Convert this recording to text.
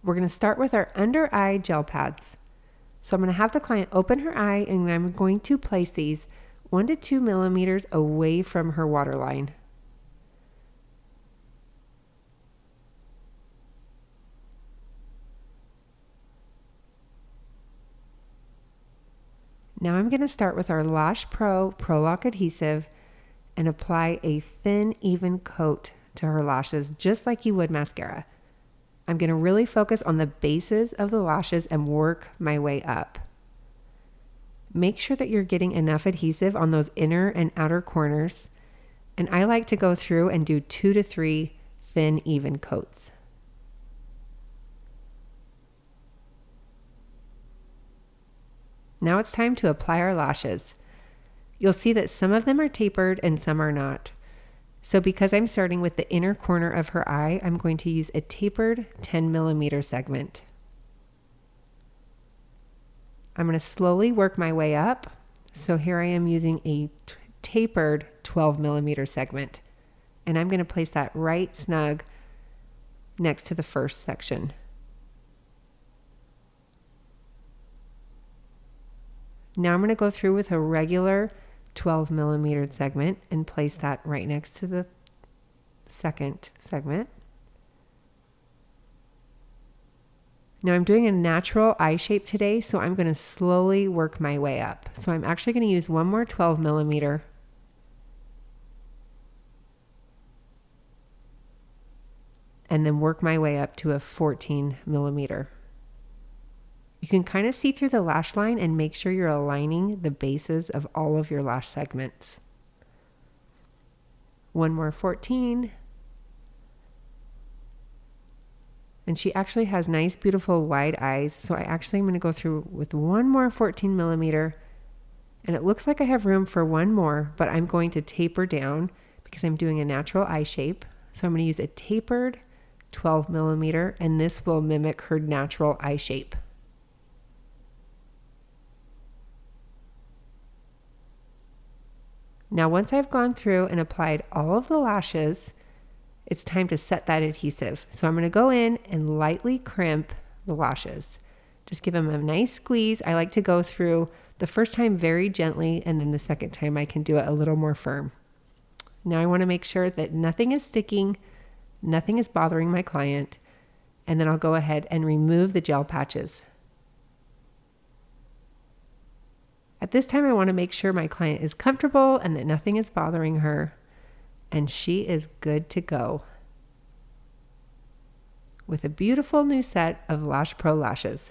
We're going to start with our under eye gel pads. So I'm going to have the client open her eye and I'm going to place these 1 to 2 millimeters away from her waterline. Now I'm going to start with our Lash Pro Lock adhesive and apply a thin, even coat to her lashes, just like you would mascara. I'm going to really focus on the bases of the lashes and work my way up. Make sure that you're getting enough adhesive on those inner and outer corners. And I like to go through and do 2 to 3 thin, even coats. Now it's time to apply our lashes. You'll see that some of them are tapered and some are not. So because I'm starting with the inner corner of her eye, I'm going to use a tapered 10 millimeter segment. I'm going to slowly work my way up. So here I am using a tapered 12 millimeter segment. And I'm going to place that right snug next to the first section. Now I'm going to go through with a regular 12 millimeter segment and place that right next to the second segment. Now I'm doing a natural eye shape today, so I'm going to slowly work my way up. So I'm actually going to use one more 12 millimeter. And then work my way up to a 14 millimeter. You can kind of see through the lash line and make sure you're aligning the bases of all of your lash segments. One more 14. And she actually has nice, beautiful wide eyes. So I actually am going to go through with one more 14 millimeter. And it looks like I have room for one more, but I'm going to taper down because I'm doing a natural eye shape. So I'm going to use a tapered 12 millimeter, and this will mimic her natural eye shape. Now, once I've gone through and applied all of the lashes, it's time to set that adhesive. So I'm going to go in and lightly crimp the lashes. Just give them a nice squeeze. I like to go through the first time very gently, and then the second time I can do it a little more firm. Now I want to make sure that nothing is sticking, nothing is bothering my client, and then I'll go ahead and remove the gel patches. At this time, I want to make sure my client is comfortable and that nothing is bothering her, and she is good to go with a beautiful new set of Lash Pro lashes.